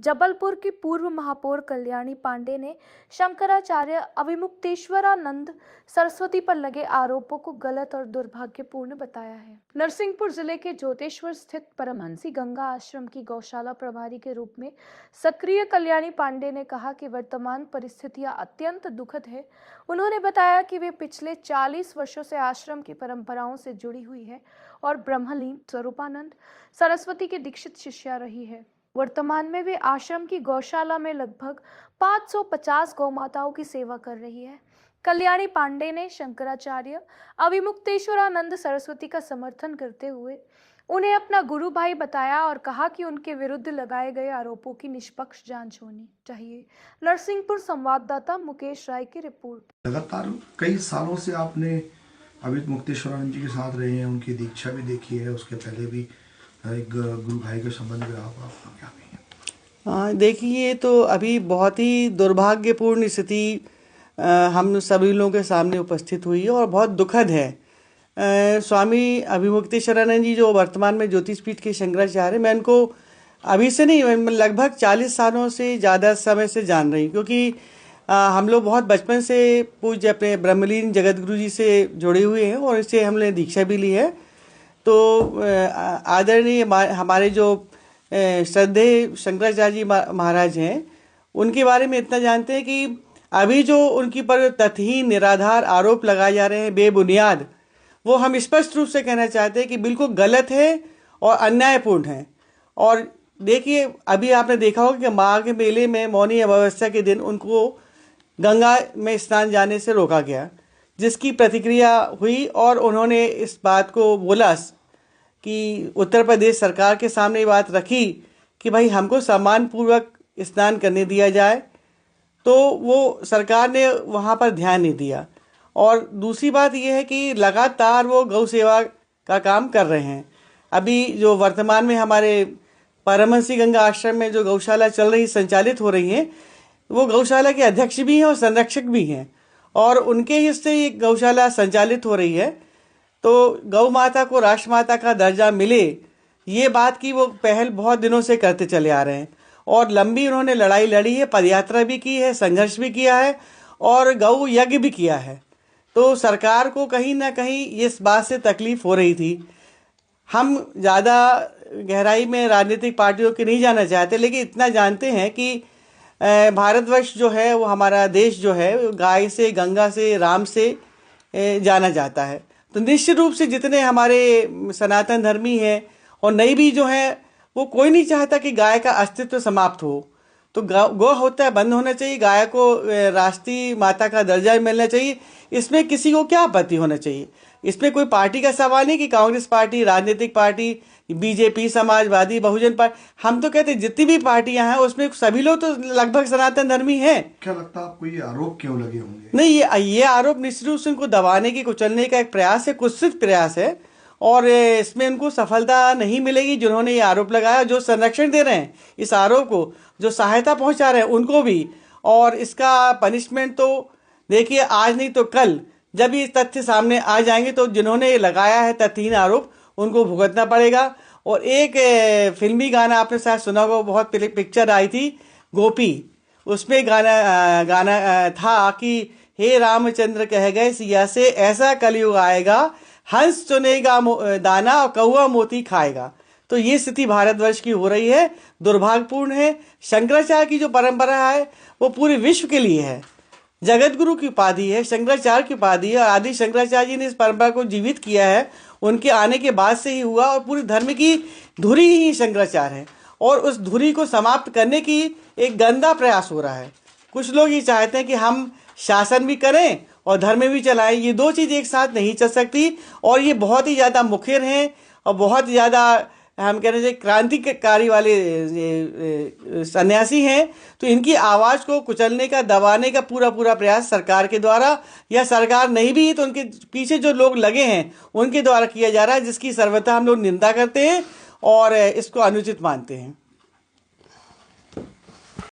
जबलपुर की पूर्व महापौर कल्याणी पांडे ने शंकराचार्य अविमुक्तेश्वरानंद सरस्वती पर लगे आरोपों को गलत और दुर्भाग्यपूर्ण बताया है। नरसिंहपुर जिले के जोतेश्वर स्थित परमहंसी गंगा आश्रम की गौशाला प्रभारी के रूप में सक्रिय कल्याणी पांडे ने कहा कि वर्तमान परिस्थितियां अत्यंत दुखद है। उन्होंने बताया कि वे पिछले 40 वर्षों से आश्रम की परंपराओं से जुड़ी हुई है और ब्रह्मलीन स्वरूपानंद सरस्वती की दीक्षित शिष्या रही है। वर्तमान में वे आश्रम की गौशाला में लगभग 550 गौमाताओं की सेवा कर रही है। कल्याणी पांडे ने शंकराचार्य अविमुक्तेश्वरानंद सरस्वती का समर्थन करते हुए उन्हें अपना गुरु भाई बताया और कहा कि उनके विरुद्ध लगाए गए आरोपों की निष्पक्ष जांच होनी चाहिए। नरसिंहपुर संवाददाता मुकेश राय की रिपोर्ट। लगातार कई सालों से आपने अविमुक्तेश्वरानंद जी के साथ रहे हैं, उनकी दीक्षा भी देखी है, उसके पहले भी एक गुरु भाई का संबंध रहा होगा, आपका क्या नहीं है? हाँ, देखिए, तो अभी बहुत ही दुर्भाग्यपूर्ण स्थिति हम सभी लोगों के सामने उपस्थित हुई है और बहुत दुखद है। स्वामी अविमुक्तेश्वरानंद जी जो वर्तमान में ज्योतिषपीठ के शंकराचार्य, मैं उनको अभी से नहीं, मैं लगभग 40 सालों से ज़्यादा समय से जान रही हूँ, क्योंकि हम लोग बहुत बचपन से पूज्य अपने ब्रह्मलीन जगत गुरु जी से जुड़े हुए हैं और इससे हमने दीक्षा भी ली है। तो आदरणीय हमारे जो श्रद्धेय शंकराचार्य जी महाराज हैं, उनके बारे में इतना जानते हैं कि अभी जो उनकी पर तथहीन निराधार आरोप लगाए जा रहे हैं बेबुनियाद, वो हम स्पष्ट रूप से कहना चाहते हैं कि बिल्कुल गलत है और अन्यायपूर्ण है। और देखिए, अभी आपने देखा होगा कि माघ के मेले में मौनी अमावस्या के दिन उनको गंगा में स्नान जाने से रोका गया, जिसकी प्रतिक्रिया हुई और उन्होंने इस बात को बोला कि उत्तर प्रदेश सरकार के सामने ये बात रखी कि भाई हमको सम्मानपूर्वक स्नान करने दिया जाए, तो वो सरकार ने वहाँ पर ध्यान नहीं दिया। और दूसरी बात ये है कि लगातार वो गौ सेवा का काम कर रहे हैं। अभी जो वर्तमान में हमारे परमहंसी गंगा आश्रम में जो गौशाला चल रही संचालित हो रही है, वो गौशाला के अध्यक्ष भी हैं और संरक्षक भी हैं और उनके हिस्से ये गौशाला संचालित हो रही है। तो गौ माता को राष्ट्रमाता का दर्जा मिले, ये बात की वो पहल बहुत दिनों से करते चले आ रहे हैं और लंबी उन्होंने लड़ाई लड़ी है, पदयात्रा भी की है, संघर्ष भी किया है और गौ यज्ञ भी किया है। तो सरकार को कहीं ना कहीं इस बात से तकलीफ हो रही थी। हम ज़्यादा गहराई में राजनीतिक पार्टियों की नहीं जाना चाहते, लेकिन इतना जानते हैं कि भारतवर्ष जो है, वो हमारा देश जो है, गाय से, गंगा से, राम से जाना जाता है। तो निश्चित रूप से जितने हमारे सनातन धर्मी हैं और नई भी जो है, वो कोई नहीं चाहता कि गाय का अस्तित्व समाप्त हो। तो गौ होता है बंद होना चाहिए, गाय को राष्ट्रीय माता का दर्जा मिलना चाहिए। इसमें किसी को क्या आपत्ति होना चाहिए? इसमें कोई पार्टी का सवाल नहीं कि कांग्रेस पार्टी, राजनीतिक पार्टी, बीजेपी, समाजवादी, बहुजन पार्टी, हम तो कहते हैं जितनी भी पार्टियां हैं उसमें सभी लोग तो लगभग सनातन धर्मी हैं। क्या लगता है आपको ये आरोप क्यों लगे होंगे? नहीं, ये आरोप निश्चित रूप से उनको दबाने की, कुचलने का एक प्रयास है, कुत्सित प्रयास है और इसमें उनको सफलता नहीं मिलेगी। जिन्होंने ये आरोप लगाया, जो संरक्षण दे रहे हैं इस आरोप को, जो सहायता पहुंचा रहे हैं उनको भी, और इसका पनिशमेंट तो देखिए आज नहीं तो कल जब ये तथ्य सामने आ जाएंगे तो जिन्होंने ये लगाया है तथ्यहीन आरोप, उनको भुगतना पड़ेगा। और एक फिल्मी गाना आपने शायद सुना होगा, बहुत पिक्चर आई थी गोपी, उसमें गाना था कि हे रामचंद्र कह गए सिया से, ऐसा कलयुग आएगा, हंस चुनेगा दाना और कौआ मोती खाएगा। तो ये स्थिति भारतवर्ष की हो रही है, दुर्भाग्यपूर्ण है। शंकराचार्य की जो परंपरा है वो पूरे विश्व के लिए है, जगत गुरु की उपाधि है, शंकराचार्य की उपाधि है। आदि शंकराचार्य जी ने इस परंपरा को जीवित किया है, उनके आने के बाद से ही हुआ और पूरी धर्म की धुरी ही शंकराचार्य है और उस धुरी को समाप्त करने की एक गंदा प्रयास हो रहा है। कुछ लोग ये चाहते हैं कि हम शासन भी करें और धर्म भी चलाएं, ये दो चीज़ एक साथ नहीं चल सकती और ये बहुत ही ज़्यादा मुखर हैं और बहुत ज़्यादा हम कह रहे हैं क्रांतिकारी वाले सन्यासी हैं। तो इनकी आवाज़ को कुचलने का, दबाने का पूरा प्रयास सरकार के द्वारा, या सरकार नहीं भी तो उनके पीछे जो लोग लगे हैं उनके द्वारा किया जा रहा है, जिसकी सर्वथा हम लोग निंदा करते हैं और इसको अनुचित मानते हैं।